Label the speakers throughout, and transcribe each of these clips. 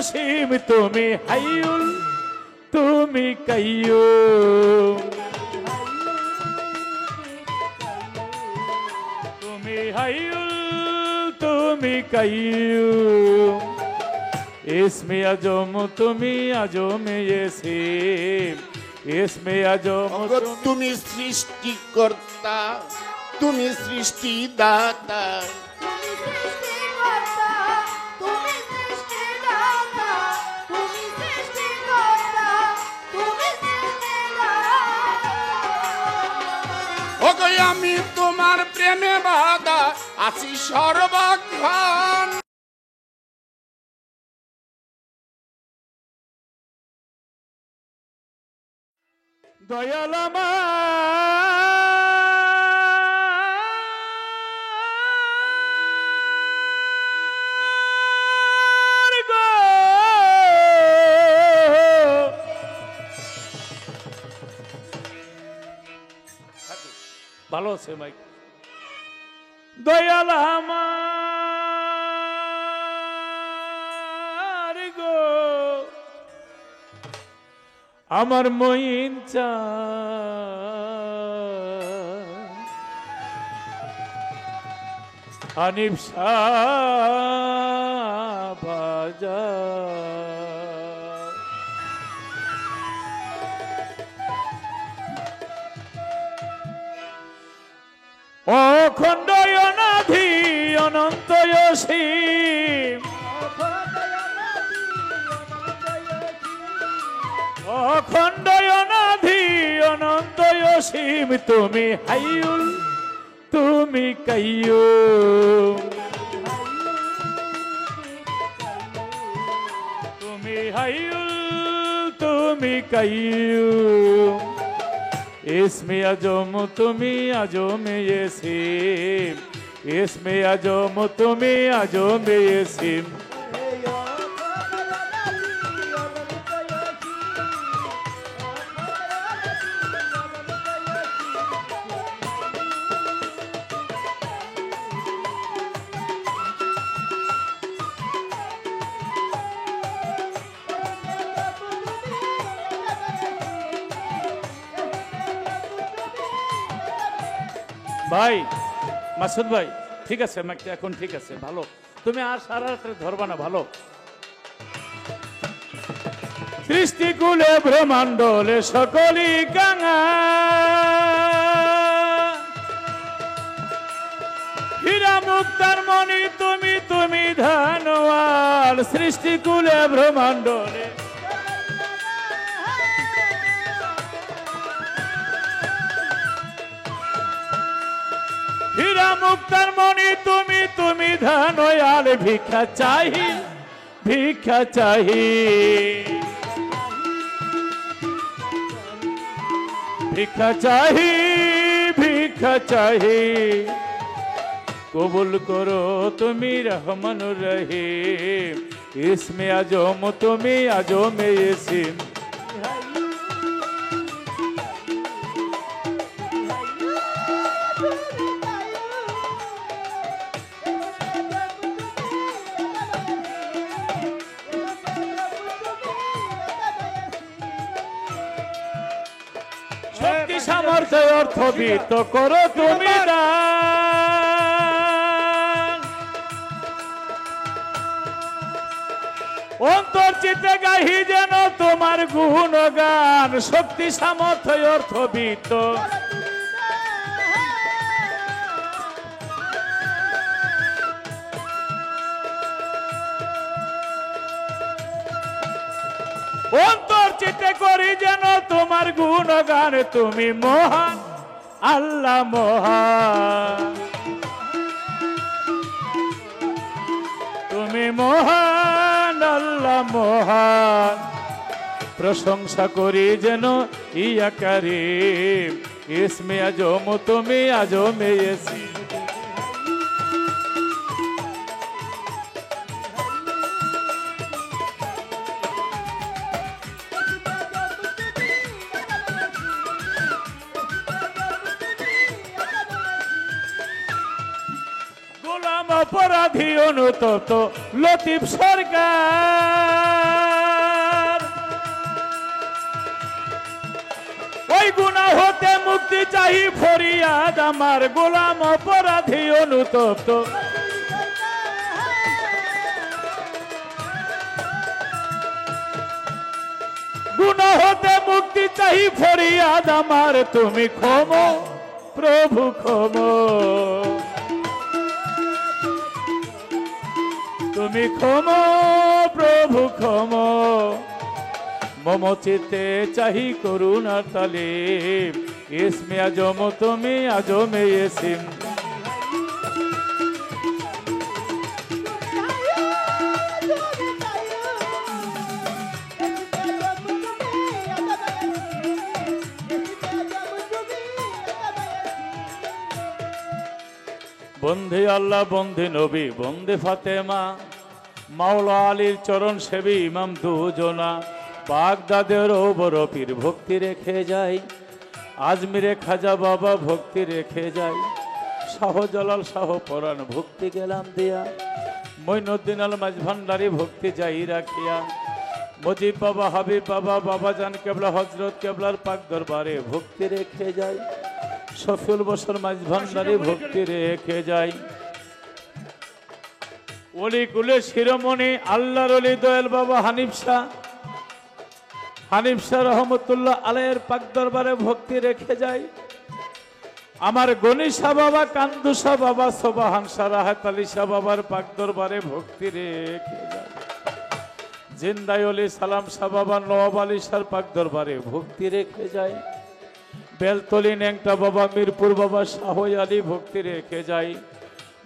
Speaker 1: অসীম তুমি হাইয়ুল তুমি কাইয়ুম তুমি হাইয়ুল তুমি কাইয়ুম ইসমে আজম তুমি আজমে ইয়াসিন ইসমে আজম
Speaker 2: তুমি সৃষ্টিকর্তা তুমি সৃষ্টিদাতা আমি তোমার প্রেমে বাধা আছি সর্বক্ষণ
Speaker 1: দয়াল আমার গো ভালো আছে মাইক দয়াল আমার গো আমার মইন চা হানিফ শাহ বাজার অখণ্ড অনাধি অনন্ত অসীম অখণ্ড অনাধি অনন্ত অসীম তুমি হাইয়ুল তুমি কাইয়ুম তুমি হাইয়ুল তুমি কাইয়ুম ইসমে আজম তুমি আজমে ইয়াসিন ইসমে আজম তুমি আজমে ইয়াসিন ভাই মাসুদ ভাই ঠিক আছে আমাকে এখন ঠিক আছে ভালো তুমি আর সারা রাত্রে ধরবা না ভালো সৃষ্টিকুলে ব্রহ্মাণ্ডলে সকলি গাঙা হীরা মুক্তার মণি তুমি তুমি ধনওয়াল সৃষ্টিকুলে ব্রহ্মাণ্ডলে হীরা মুক্তার মণি তুমি তুমি ধনওয়াল ভিক্ষা চাহি ভিক্ষা চাহি ভিক্ষা চাহি ভিক্ষা চাহি কবুল করো তুমি রহমানুর রহিম ইসমে আজম তুমি আজমে ইয়াসিন শক্তি সামর্থ্য অর্থবিত্ত করো তুমি দান অন্তর চিতে গাহি যেন তোমার গুণগান শক্তি সামর্থ্য অর্থবিত্ত অন্তর চিতে করি যেন তোমার গুণগান তুমি মহান আল্লাহ মহান তুমি মহান আল্লাহ মহান প্রশংসা করি যেন ইয়া কারীম ইসমে আজম তুমি আজমে ইয়াসিন অপরাধী অনুতপ্ত লতিফ সরকার। ওই গুনাহ হতে মুক্তি চাই ফরিয়াদ আমার, গোলাম অপরাধী অনুতপ্ত। গুনাহ হতে মুক্তি চাই ফরিয়াদ আমার, তুমি ক্ষমো প্রভু ক্ষমো, তুমি ক্ষমো প্রভু ক্ষমো। মম চিত্তে চাহি করুণার তালিম, ইসমে আজম তুমি আজমে ইসিম। বন্দে আল্লাহ বন্দে নবী বন্দে ফাতেমা, মাওলা আলীর চরণ সেবী ইমাম দুজনা। বাগদাদের ওবর পীর ভক্তি রেখে যাই, আজমিরে খাজা বাবা ভক্তি রেখে যাই। শাহজালাল শাহ পরাণ ভক্তি গেলাম দিয়া, মঈনুদ্দিন আল মাঝ ভান্ডারী ভক্তি যাই রাখিয়া। মজিব বাবা হাবিব বাবা বাবা জান কেবলা হজরত কেবলার পাক দরবারে ভক্তি রেখে যাই। শফিউল বসর মাঝ ভান্ডারী ভক্তি রেখে যাই। ওলি কুলে শিরোমণি আল্লাহর ওলি দয়াল বাবা হানিফ শাহ রহমতুল্লাহ আলাইহির পাক দরবারে ভক্তি রেখে যাই। আমার গনি শাহ বাবা, কান্দু শাহ বাবা, সোবাহান শাহ, রাহাত আলী শাহ বাবার পাক দরবারে ভক্তি রেখে যাই। জিন্দাই ওলি সালাম শাহ বাবা, নওয়াব আলী শাহর পাক দরবারে ভক্তি রেখে যাই। বেলতলি ন্যাংটা বাবা, মিরপুর বাবা, শাহ আলী ভক্তি রেখে যাই।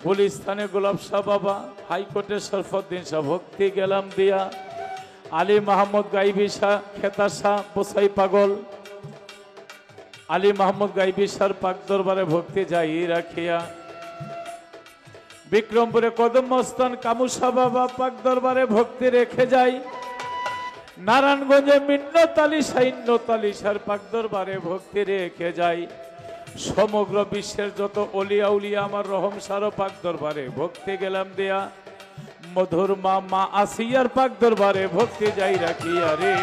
Speaker 1: গুলিস্তানে গোলাপ শাহ বাবা, হাইকোর্টের শরফুদ্দিন শাহ ভক্তি গেলাম দিয়া। আলী মাহমুদ গাইবি শাহ, খেতা শাহ, বোসাই পাগল, আলী মাহমুদ গাইবি শাহর পাক দরবারে ভক্তি যাই রাখিয়া। বিক্রমপুরে কদম মস্তান কামু শাহ বাবা পাক দরবারে ভক্তি রেখে যাই। নারায়ণগঞ্জে মিন্নত আলী শাহর পাক দরবারে ভক্তি রেখে যাই। সমগ্র বিশ্বের যত অলিয়া উলিয়া আমার রহম সার পাক দরবারে ভক্তি গেলাম দেয়া। মধুর মা আসিয়ার পাক দরবারে ভক্তি যাই রাখিয়া রে।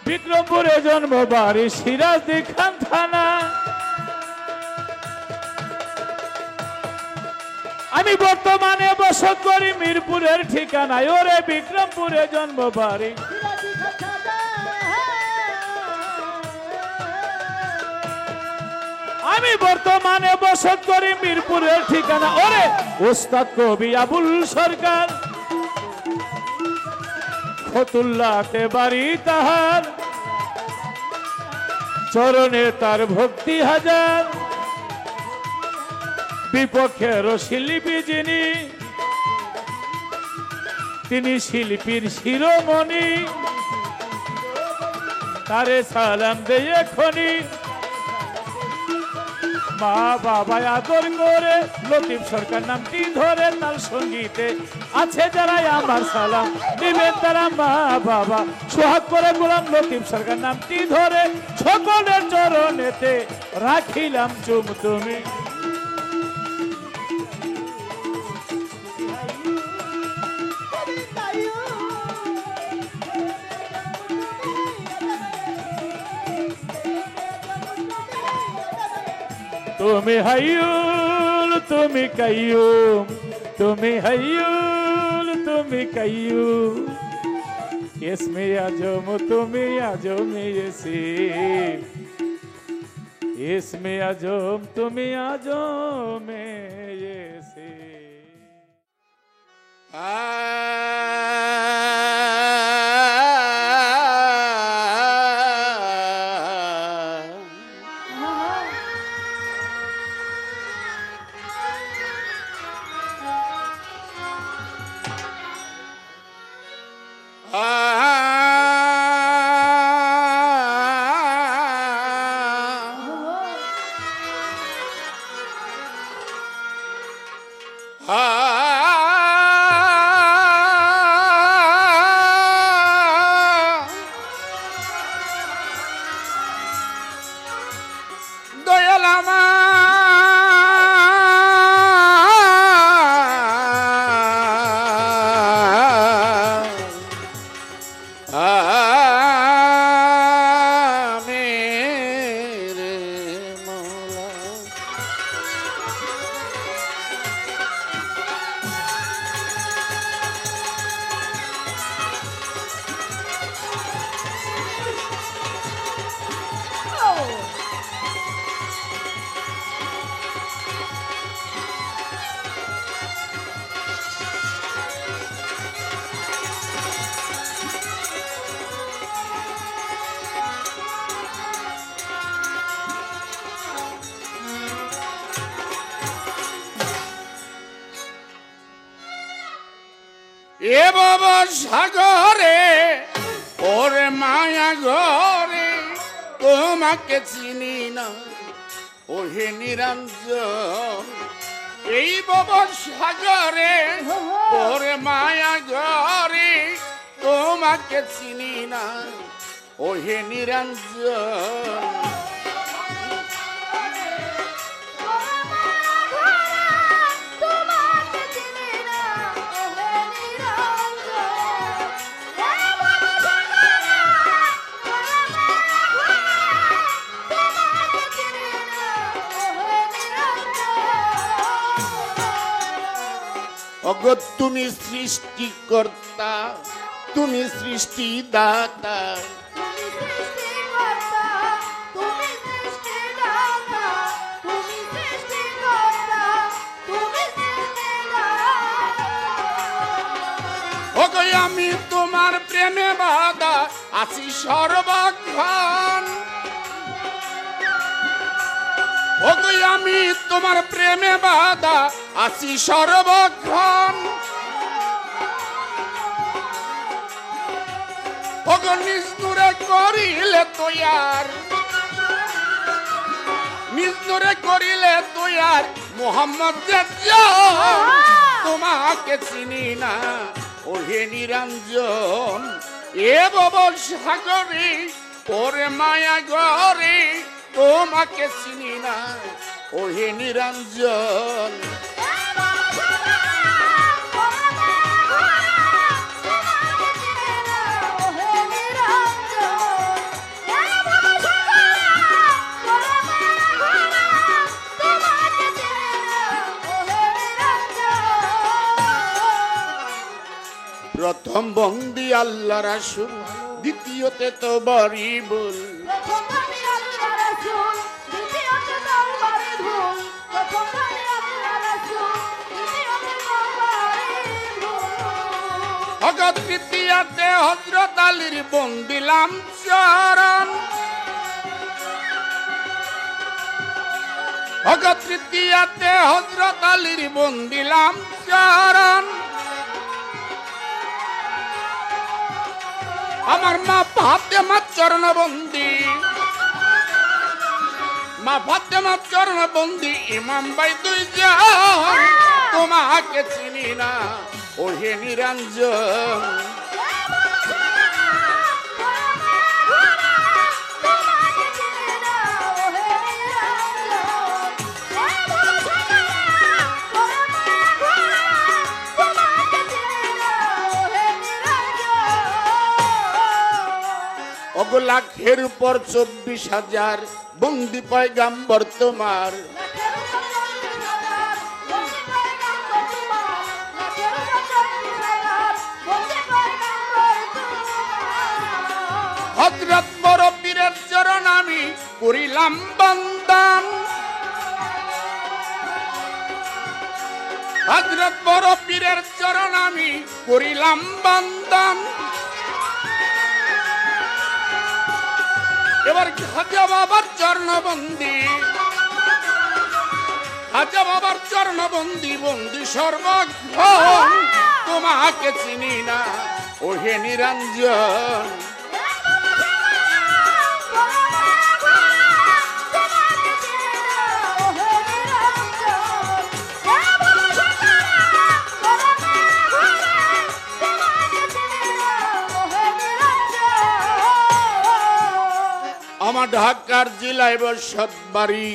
Speaker 1: বিক্রমপুরে জন্ম বাড়ি সিরাজদি খান থানা, আমি বর্তমানে বসত করি মিরপুরের ঠিকানায়। ওরে বিক্রমপুরে জন্ম বাড়ি, আমি বর্তমানে বসত করি মিরপুরের ঠিকানা। ওরে ওস্তাদ কবি আবুল সরকার, ফতুল্লাতে বাড়ি তাহার, চরণে তার ভক্তি হাজার। বিপক্ষের শিল্পী যিনি, তিনি শিল্পীর শিরোমণি। তারে সালাম দেয় এখনি, মা বাবা আদর করে লতিফ সরকার নামটি ধরে। তার সঙ্গীতে আছে যারা আমার সালাম দিবেন তারা মা বাবা। সোহাগ করে গোলাম লতিফ সরকার নামটি ধরে, সকলের চরণেতে রাখিলাম চুম তুমি। তুমি হাইয়ুল তুমি কাইয়ুম, তুমি হাইয়ুল তুমি কাইয়ুম। ইসমে আজম তুমি আজমে ইসিম, ইসমে আজম তুমি আজমে
Speaker 2: দয়াল আমার এ বাবা সাগরে ওরে মায়া ঘরে তোমাকে চিনি না ওহে নিরঞ্জন এই বাবা সাগরে ওরে মায়া ঘরে তোমাকে চিনি না ওহে নিরঞ্জন অগো তুমি সৃষ্টিকর্তা তুমি সৃষ্টিদাতা ওগো আমি তোমার প্রেমে বাঁধা আছি সর্বক্ষণ ওগো আমি তোমার প্রেমে বাঁধা আছি সর্বক্ষণ ওগো নিজ নূরে করিলে তৈয়ার নিজ নূরে করিলে তৈয়ার মোহাম্মদ তোমাকে চিনি না ওহে নিরঞ্জন এ বব সাগরে ওরে মায়া ঘরে তোমাকে চিনি না ওহে নিরঞ্জন প্রথম বন্দি আল্লাহ রাসূল দ্বিতীয়তে তো বরিবুল তৃতীয়তে হযরত আলীর বন্দিলাম চরণ তৃতীয়তে হযরত আলীর বন্দিলাম চরণ আমার মা ফাতেমা চরণ বন্দি মা ফাতেমা চরণ বন্দি ইমাম ভাই দুইজন তোমাকে চিনি না ওহে নিরঞ্জন ওগো লাখের উপর 24,000 বন্দি পয়গাম্বর তোমার হযরত বড় পীরের চরণ আমি করিলাম বন্দন হযরত বড় পীরের চরণ আমি করিলাম বন্দন এবার খাজা বাবার চরণবন্দি খাজা বাবার চরণবন্দি বন্দি সর্বক্ষণ তোমাকে চিনি না ওহে নিরঞ্জন আমার ঢাকার জেলায় বসতবাড়ি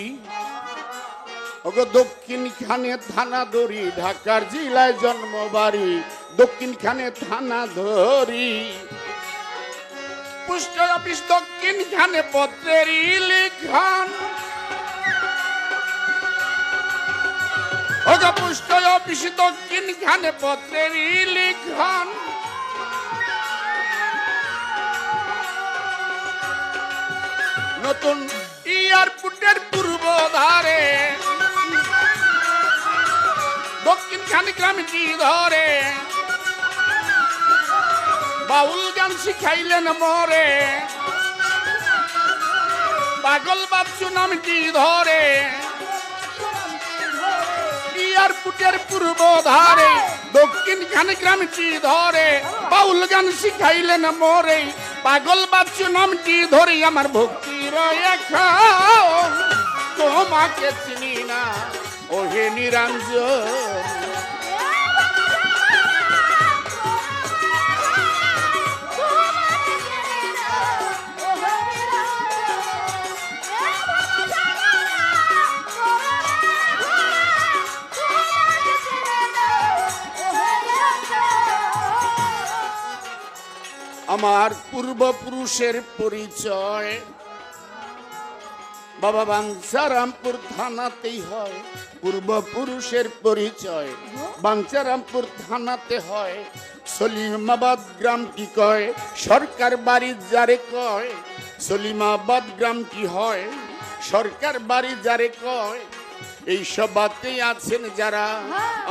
Speaker 2: ওগো দক্ষিণ খানে থানা ধরি ঢাকার জেলায় জন্মবাড়ি দক্ষিণ খানে থানা ধরি পোস্ট অফিস দক্ষিণ খানে পত্রের লিখন ওগো পোস্ট অফিস দক্ষিণ খানে পত্রের লিখন নতুন এয়ারপোর্টের পূর্ব ধারে দক্ষিণ খানি গ্রামটি ধরে বাউল গান শিখাইলেন মরে পাগল বাচ্চু নামটি ধরে এয়ারপোর্টের পূর্ব ধারে দক্ষিণ খানে গ্রামটি ধরে বাউল গান শিখাইলেন মোরে পাগল বাচ্চু নামটি ধরে আমার ভক্তির এখন তোমাকে চিনি না ওহে নিরঞ্জন আমার পূর্বপুরুষের পরিচয় বাবা বাঞ্ছারামপুর থানাতেই হয় পূর্বপুরুষের পরিচয় বাঞ্ছারামপুর থানাতে হয় সলিমাবাদ গ্রাম কি কয় সরকার বাড়ি যারে কয় সলিমাবাদ গ্রাম কি হয় সরকার বাড়ি যারে কয় এই সবাতে আছেন যারা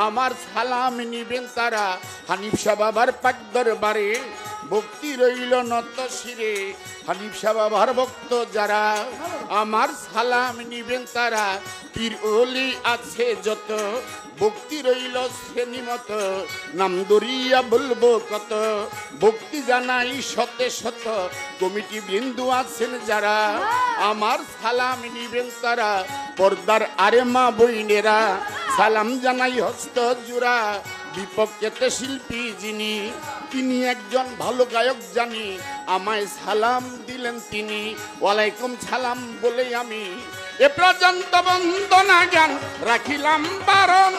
Speaker 2: আমার সালাম নিবেন তারা হানিফ শাহ বাবার পাক দরবারে ভক্তি রইল নত শিরে হানিফ শাহ বাবার ভক্ত যারা আমার সালাম নিবেন তারা পীর ওলি আছে যত ভক্তি রইল শ্রেণী মত নাম দরিয়া বলবো কত ভক্তি জানাই শতে শত কমিটি বিন্দু আছেন যারা আমার সালাম নিবেন তারা পর্দার আরে মা বইনেরা সালাম জানাই হস্ত জোড়া বিপক্ষেতে শিল্পী যিনি তিনি একজন ভালো গায়ক জানি আমায় সালাম দিলেন তিনি ওয়ালাইকুম সালাম বলে আমি এ পর্যন্ত বন্দনা গান রাখিলাম বারণ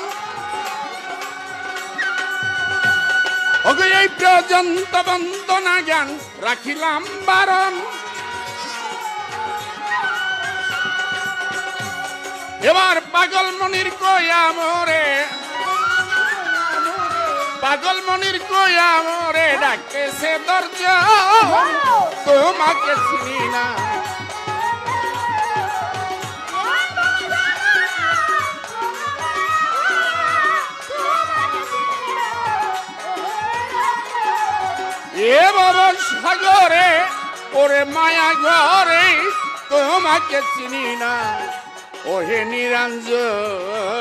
Speaker 2: ওগো এই পর্যন্ত বন্দনা গান রাখিলাম বারণ এবার পাগল মনির কয়া মোরে পাগল মনির কয়া মোরে ডাকতেছে দরজা তোমাকে চিনি না এ বাবা সাগরে ওরে মায়া ঘরে তোমাকে চিনি না ওহে নিরঞ্জন